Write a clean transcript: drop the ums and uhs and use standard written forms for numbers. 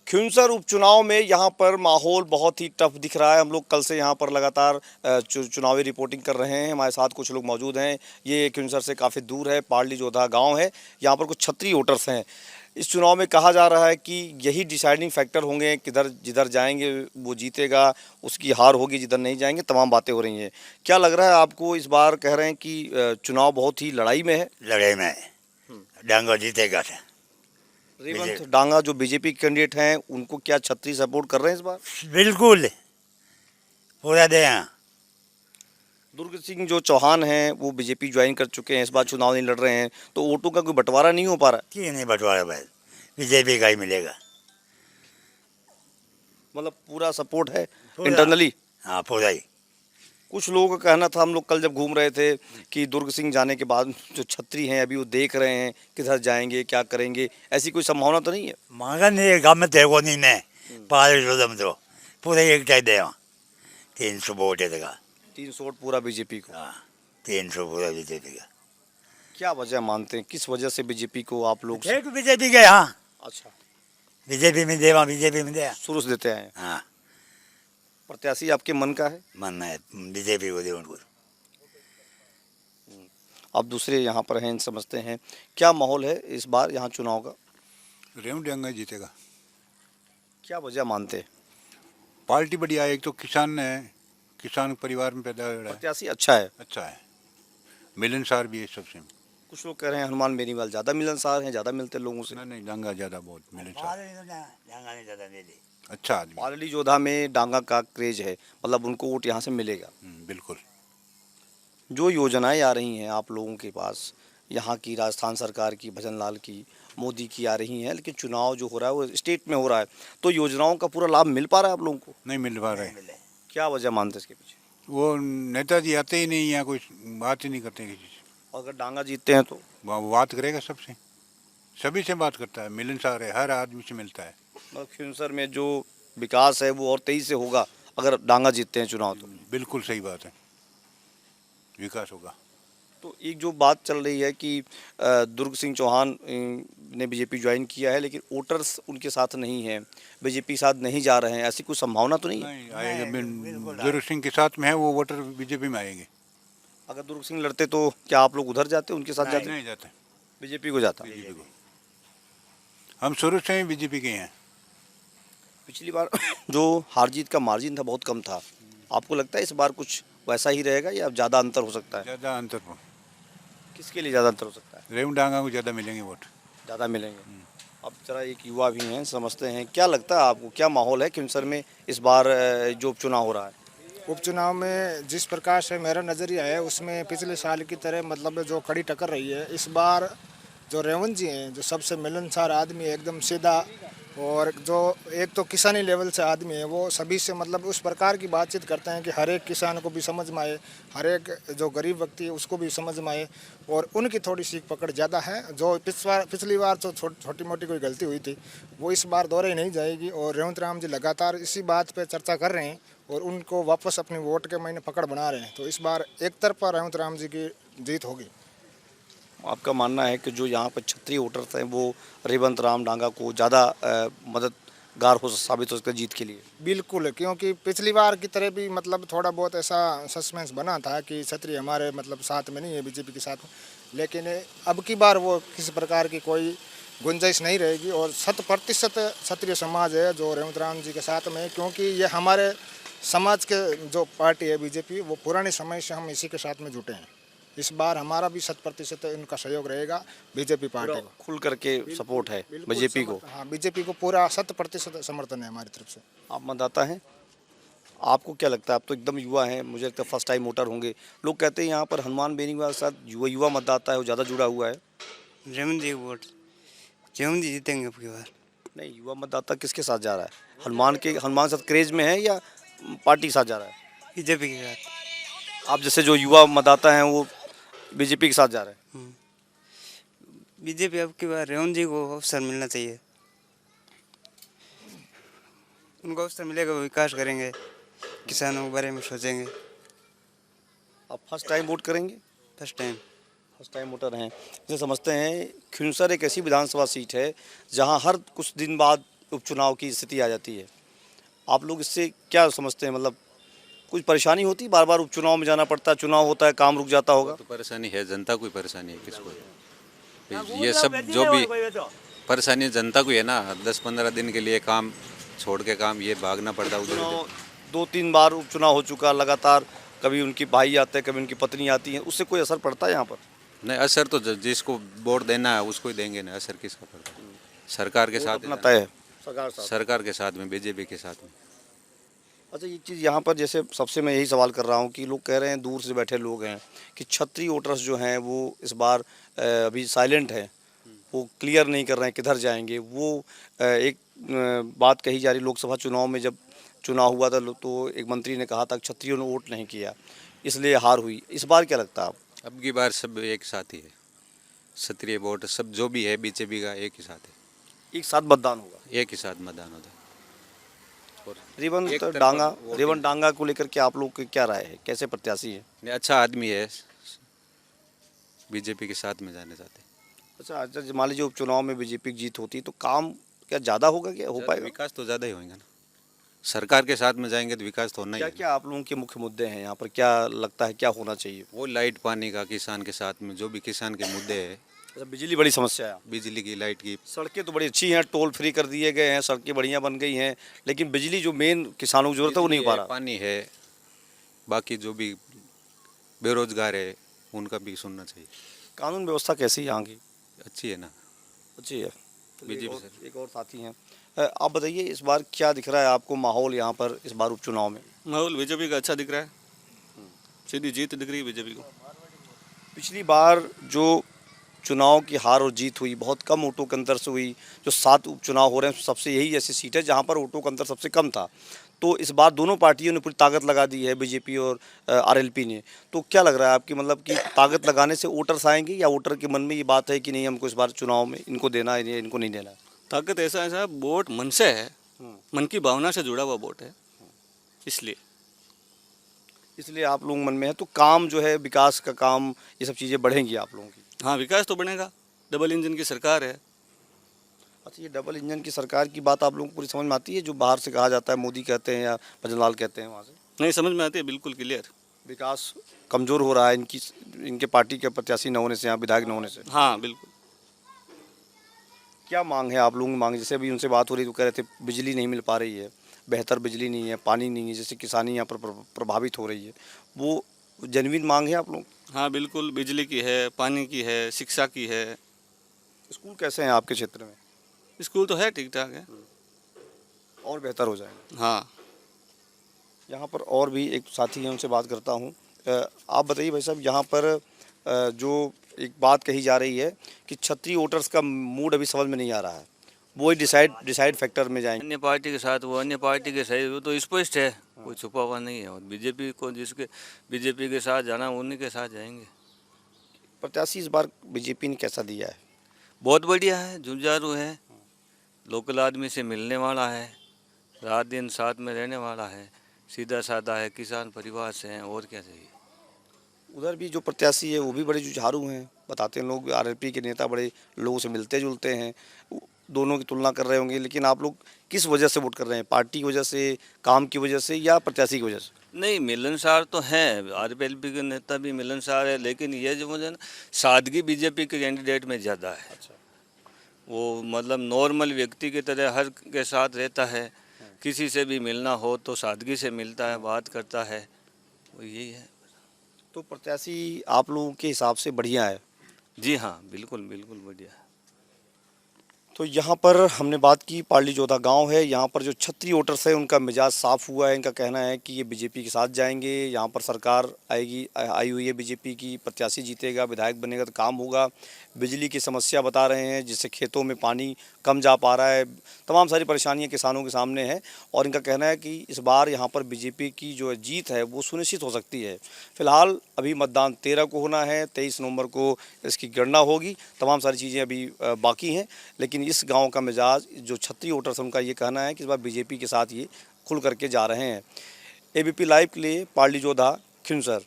खिंवसर उपचुनाव में यहाँ पर माहौल बहुत ही टफ दिख रहा है। हम लोग कल से यहाँ पर लगातार चुनावी रिपोर्टिंग कर रहे हैं। हमारे साथ कुछ लोग मौजूद हैं। ये खिंवसर से काफ़ी दूर है, पारली जोधा गांव है। यहाँ पर कुछ क्षत्रिय वोटर्स हैं। इस चुनाव में कहा जा रहा है कि यही डिसाइडिंग फैक्टर होंगे, किधर जिधर जाएंगे वो जीतेगा, उसकी हार होगी, जिधर नहीं जाएंगे तमाम बातें हो रही हैं। क्या लग रहा है आपको? इस बार कह रहे हैं कि चुनाव बहुत ही लड़ाई में है। लड़ाई में डांगा जीतेगा था। रेवंत डांगा जो बीजेपी कैंडिडेट हैं, उनको क्या छत्तीस सपोर्ट कर रहे हैं इस बार? बिल्कुल पूरा दे। दुर्ग सिंह जो चौहान हैं वो बीजेपी ज्वाइन कर चुके हैं, इस बार चुनाव नहीं लड़ रहे हैं, तो वोटों का कोई बंटवारा नहीं हो पा रहा? क्यों नहीं बंटवारा भाई, बीजेपी का ही मिलेगा। मतलब पूरा सपोर्ट है इंटरनली? हाँ पूरा ही। कुछ लोगों का कहना था, हम लोग कल जब घूम रहे थे, कि दुर्ग सिंह जाने के बाद जो छत्री हैं अभी वो देख रहे हैं किधर जाएंगे, क्या करेंगे, ऐसी कोई संभावना तो नहीं है? मांगा नहीं गाँव में थे वो नहीं मैं पाल तो पूरे एक टाइम दे 300 वोट है 300 वोट पूरा बीजेपी को? हाँ 300 पूरा बीजेपी का। क्या वजह मानते हैं, किस वजह से बीजेपी को आप लोग? बीजेपी के। हाँ अच्छा, बीजेपी में दे, वहाँ बीजेपी में दे शुरू से देते हैं। हाँ प्रत्याशी आपके मन का है? मन है बीजेपी को दे उनको। आप दूसरे यहाँ पर हैं, समझते हैं क्या माहौल है इस बार यहाँ चुनाव का? रेवंत डांगा जीतेगा। क्या वजह मानते हैं? पार्टी बढ़िया है, एक तो किसान है, किसान परिवार में पैदा हो रहा है, प्रत्याशी अच्छा है, अच्छा है, मिलनसार भी है सबसे। कुछ लोग कह रहे हैं हनुमान बेनीवाल ज़्यादा मिलनसार हैं, ज़्यादा मिलते हैं लोगों से। नहीं डांगा ज़्यादा बहुत मिलनसार, डांगा नहीं ज़्यादा दे दे। अच्छा आदमी। पालड़ी जोधा में डांगा का क्रेज है, मतलब उनको वोट यहाँ से मिलेगा। बिल्कुल। जो योजनाएं आ रही हैं आप लोगों के पास, यहाँ की राजस्थान सरकार की, भजन लाल की, मोदी की आ रही हैं, लेकिन चुनाव जो हो रहा है वो स्टेट में हो रहा है, तो योजनाओं का पूरा लाभ मिल पा रहा है आप लोगों को? नहीं मिल पा रहे। क्या वजह मानते हैं इसके पीछे? वो नेताजी आते ही नहीं, यहाँ कोई बात ही नहीं करते किसी से। अगर डांगा जीतते हैं तो वो बात करेगा सबसे, सभी से बात करता है, मिलनसार है, हर आदमी से मिलता है। मतलब खिंवसर में जो विकास है वो और तेजी से होगा अगर डांगा जीतते हैं चुनाव तो? बिल्कुल सही बात है, विकास होगा। तो एक जो बात चल रही है कि दुर्ग सिंह चौहान ने बीजेपी ज्वाइन किया है, लेकिन वोटर्स उनके साथ नहीं है, बीजेपी साथ नहीं जा रहे हैं, ऐसी कोई संभावना तो नहीं है? नहीं आएगा, दुर्ग सिंह के साथ में है वो वोटर बीजेपी में आएंगे। अगर दुर्ग सिंह लड़ते तो क्या आप लोग उधर जाते, उनके साथ जाते? नहीं जाते, बीजेपी को जाता? बीजेपी को। हम शुरू से ही बीजेपी के हैं। पिछली बार जो हार जीत का मार्जिन था बहुत कम था, आपको लगता है इस बार कुछ वैसा ही रहेगा या ज़्यादा अंतर हो सकता है? ज़्यादा अंतर, किसके लिए ज़्यादा अंतर हो सकता है? रेवंत डांगा को ज़्यादा मिलेंगे वोट। ज़्यादा मिलेंगे। अब जरा एक युवा भी हैं, समझते हैं क्या लगता है आपको, क्या माहौल है खिंवसर में इस बार जो उपचुनाव हो रहा है? उपचुनाव में जिस प्रकार से मेरा नज़रिया है उसमें पिछले साल की तरह मतलब जो कड़ी टक्कर रही है, इस बार जो रेवंत जी हैं, जो सबसे मिलनसार आदमी है, एकदम सीधा, और जो एक तो किसानी लेवल से आदमी है, वो सभी से मतलब उस प्रकार की बातचीत करते हैं कि हर एक किसान को भी समझ में आए, हर एक जो गरीब व्यक्ति है उसको भी समझ में आए, और उनकी थोड़ी सी पकड़ ज़्यादा है। जो पिछली बार जो छोटी मोटी कोई गलती हुई थी वो इस बार दोहराई नहीं जाएगी, और रेवंत राम जी लगातार इसी बात पर चर्चा कर रहे हैं और उनको वापस अपनी वोट के महीने पकड़ बना रहे हैं, तो इस बार एक तरफा रेवंत राम जी की जीत होगी। आपका मानना है कि जो यहाँ पर क्षत्रिय वोटर्स हैं वो रेवंत राम डांगा को ज़्यादा मददगार हो साबित हो सकते हैं जीत के लिए? बिल्कुल, क्योंकि पिछली बार की तरह भी मतलब थोड़ा बहुत ऐसा सस्पेंस बना था कि क्षत्रिय हमारे मतलब साथ में नहीं है बीजेपी के साथ में, लेकिन अब की बार वो किसी प्रकार की कोई गुंजाइश नहीं रहेगी, और 100% क्षत्रिय समाज है जो रेवंत राम जी के साथ में है, क्योंकि ये हमारे समाज के जो पार्टी है बीजेपी, वो पुराने समय से हम इसी के साथ में जुटे हैं। इस बार हमारा भी 100% इनका सहयोग रहेगा बीजेपी पार्टी को। खुल करके सपोर्ट है बीजेपी को? हाँ, बीजेपी को पूरा 100% समर्थन है हमारी तरफ से। आप मतदाता हैं, आपको क्या लगता है? आप तो एकदम युवा हैं, मुझे लगता है फर्स्ट टाइम वोटर होंगे। लोग कहते हैं यहाँ पर हनुमान बेनीवाल के साथ युवा मतदाता है वो ज़्यादा जुड़ा हुआ है। रेवंत जी वोट, रेवंत जी जीतेंगे अब की बार। नहीं, युवा मतदाता किसके साथ जा रहा है? हनुमान के साथ क्रेज में है या पार्टी के साथ जा रहा है? बीजेपी के साथ। आप जैसे जो युवा मतदाता हैं वो बीजेपी के साथ जा रहे हैं? बीजेपी अब की बार रेवंत जी को अवसर मिलना चाहिए, उनको अवसर मिलेगा वो विकास करेंगे, किसानों के बारे में सोचेंगे। आप फर्स्ट टाइम वोट करेंगे? फर्स्ट टाइम वोटर हैं। जैसे समझते हैं खिंवसर एक ऐसी विधानसभा सीट है जहां हर कुछ दिन बाद उपचुनाव की स्थिति आ जाती है, आप लोग इससे क्या समझते हैं? मतलब कुछ परेशानी होती है, बार बार उपचुनाव में जाना पड़ता है, चुनाव होता है, काम रुक जाता होगा? तो परेशानी है, जनता को ही परेशानी है, किसको है? ये सब जो भी परेशानी जनता को है ना, 10-15 दिन के लिए काम छोड़ के काम ये भागना पड़ता है उधर चुनाव 2-3 बार उपचुनाव हो चुका लगातार, कभी उनकी भाई आते हैं, कभी उनकी पत्नी आती है, उससे कोई असर पड़ता है यहाँ पर? नहीं, असर तो जिसको वोट देना है उसको ही देंगे ना, असर किसका पड़ता है? सरकार के साथ अपना तय है सरकार साथ। सरकार के साथ में, बीजेपी के साथ में। अच्छा, एक चीज़ यहाँ पर जैसे सबसे मैं यही सवाल कर रहा हूँ कि लोग कह रहे हैं, दूर से बैठे लोग हैं कि क्षत्रिय वोटर्स जो हैं वो इस बार अभी साइलेंट हैं, वो क्लियर नहीं कर रहे हैं किधर जाएंगे। वो एक बात कही जा रही, लोकसभा चुनाव में जब चुनाव हुआ था तो एक मंत्री ने कहा था क्षत्रियों ने वोट नहीं किया इसलिए हार हुई। इस बार क्या लगता है आप? अब की बार सब एक साथ ही है, क्षत्रिय वोट सब जो भी है बीजेपी का एक ही साथ है, एक साथ मतदान होगा, एक ही साथ मतदान होता है। और रेवंत एक तरफा डांगा वोटिंग। रेवंत डांगा को लेकर के आप लोग की क्या राय है, कैसे प्रत्याशी है? नहीं, अच्छा आदमी है, बीजेपी के साथ में जाने चाहते हैं। अच्छा, मान लीजिए उपचुनाव में बीजेपी की जीत होती तो काम क्या ज़्यादा होगा, क्या हो पाएगा? विकास तो ज़्यादा ही होगा ना, सरकार के साथ में जाएंगे तो विकास तो होना ही क्या है। क्या आप लोगों के मुख्य मुद्दे हैं यहाँ पर, क्या लगता है क्या होना चाहिए? वो लाइट पानी का, किसान के साथ में जो भी किसान के मुद्दे हैं, अच्छा, बिजली बड़ी समस्या है, बिजली की, लाइट की, सड़कें तो बड़ी अच्छी हैं, टोल फ्री कर दिए गए हैं, सड़कें बढ़िया बन गई हैं, लेकिन बिजली जो मेन किसानों की जरूरत है वो नहीं हो पा बिजली है, रहा। पानी है, बाकी जो भी बेरोजगार है उनका भी सुनना चाहिए। कानून व्यवस्था कैसी है यहाँ की? अच्छी है ना, अच्छी है। बीजेपी एक और साथी हैं, आप बताइए इस बार क्या दिख रहा है आपको माहौल यहाँ पर इस बार उपचुनाव में? माहौल बीजेपी का अच्छा दिख रहा है, सीधी जीत दिख रही है बीजेपी को। पिछली बार जो चुनाव की हार और जीत हुई बहुत कम वोटों के अंतर से हुई, जो 7 उपचुनाव हो रहे हैं सबसे यही ऐसी सीट है जहाँ पर वोटों का अंतर सबसे कम था। तो इस बार दोनों पार्टियों ने पूरी ताकत लगा दी है, बीजेपी और आरएलपी ने। तो क्या लग रहा है आपकी, मतलब कि ताकत लगाने से वोटर्स आएंगे या वोटर के मन में ये बात है कि नहीं हमको इस बार चुनाव में इनको देना है या इनको नहीं देना है? ताकत ऐसा है साहब, वोट मन से है, मन की भावना से जुड़ा हुआ वोट है, इसलिए आप लोग मन में है। तो काम जो है विकास का काम, ये सब चीज़ें बढ़ेंगी आप लोगों की? हाँ, विकास तो बनेगा, डबल इंजन की सरकार है। अच्छा, ये डबल इंजन की सरकार की बात आप लोगों को पूरी समझ में आती है, जो बाहर से कहा जाता है, मोदी कहते हैं या भजनलाल कहते हैं वहाँ से? नहीं समझ में आती है, बिल्कुल क्लियर। विकास कमज़ोर हो रहा है इनके पार्टी के प्रत्याशी न होने से, यहाँ विधायक न होने से। हाँ बिल्कुल। क्या मांग है आप लोगों की? मांग जैसे अभी उनसे बात हो रही तो कह रहे थे बिजली नहीं मिल पा रही है, बेहतर बिजली नहीं है, पानी नहीं है, जैसे किसानी यहाँ पर प्रभावित हो रही है, वो जेन्युइन मांग है आप लोग? हाँ बिल्कुल, बिजली की है, पानी की है, शिक्षा की है। स्कूल कैसे हैं आपके क्षेत्र में? स्कूल तो है, ठीक ठाक है। और बेहतर हो जाएंगे। हाँ, यहाँ पर और भी एक साथी है, उनसे बात करता हूँ। आप बताइए भाई साहब, यहाँ पर जो एक बात कही जा रही है कि क्षत्रिय वोटर्स का मूड अभी समझ में नहीं आ रहा है, वो ही डिसाइड फैक्टर में जाएंगे। अन्य पार्टी के साथ वो अन्य पार्टी के सही, वो तो स्पष्ट है, कोई छुपा हुआ नहीं है। और बीजेपी को जिसके बीजेपी के साथ जाना उन्हीं के साथ जाएंगे। प्रत्याशी इस बार बीजेपी ने कैसा दिया है? बहुत बढ़िया है, जुझारू है, लोकल आदमी से मिलने वाला है, रात दिन साथ में रहने वाला है, सीधा साधा है, किसान परिवार से हैं, और क्या चाहिए। उधर भी जो प्रत्याशी है वो भी बड़े जुझारू हैं, बताते हैं लोग, आरएलपी के नेता बड़े लोगों से मिलते जुलते हैं, दोनों की तुलना कर रहे होंगे। लेकिन आप लोग किस वजह से वोट कर रहे हैं? पार्टी की वजह से, काम की वजह से, या प्रत्याशी की वजह से? नहीं, मिलनसार तो हैं, आरएलपी के नेता भी मिलनसार है, लेकिन ये जो मुझे सादगी बीजेपी के कैंडिडेट में ज़्यादा है। अच्छा, वो मतलब नॉर्मल व्यक्ति की तरह हर के साथ रहता है, किसी से भी मिलना हो तो सादगी से मिलता है, बात करता है, वो यही है। तो प्रत्याशी आप लोगों के हिसाब से बढ़िया है? जी हाँ, बिल्कुल बिल्कुल बढ़िया है। तो यहाँ पर हमने बात की, पार्ली जोधा गांव है, यहाँ पर जो क्षत्रिय वोटर्स है उनका मिजाज साफ हुआ है। इनका कहना है कि ये बीजेपी के साथ जाएंगे, यहाँ पर सरकार आई हुई है बीजेपी की, प्रत्याशी जीतेगा, विधायक बनेगा तो काम होगा। बिजली की समस्या बता रहे हैं, जिससे खेतों में पानी कम जा पा रहा है, तमाम सारी परेशानियाँ किसानों के सामने है। और इनका कहना है कि इस बार यहाँ पर बीजेपी की जो जीत है वो सुनिश्चित हो सकती है। फिलहाल अभी मतदान 13 को होना है, 23 नवंबर को इसकी गणना होगी, तमाम सारी चीज़ें अभी बाकी हैं। लेकिन इस गांव का मिजाज, जो क्षत्रिय वोटर्स उनका ये कहना है कि इस बार बीजेपी के साथ ये खुल करके जा रहे हैं। एबीपी लाइव के लिए पार्ली जोधा, खिंसर।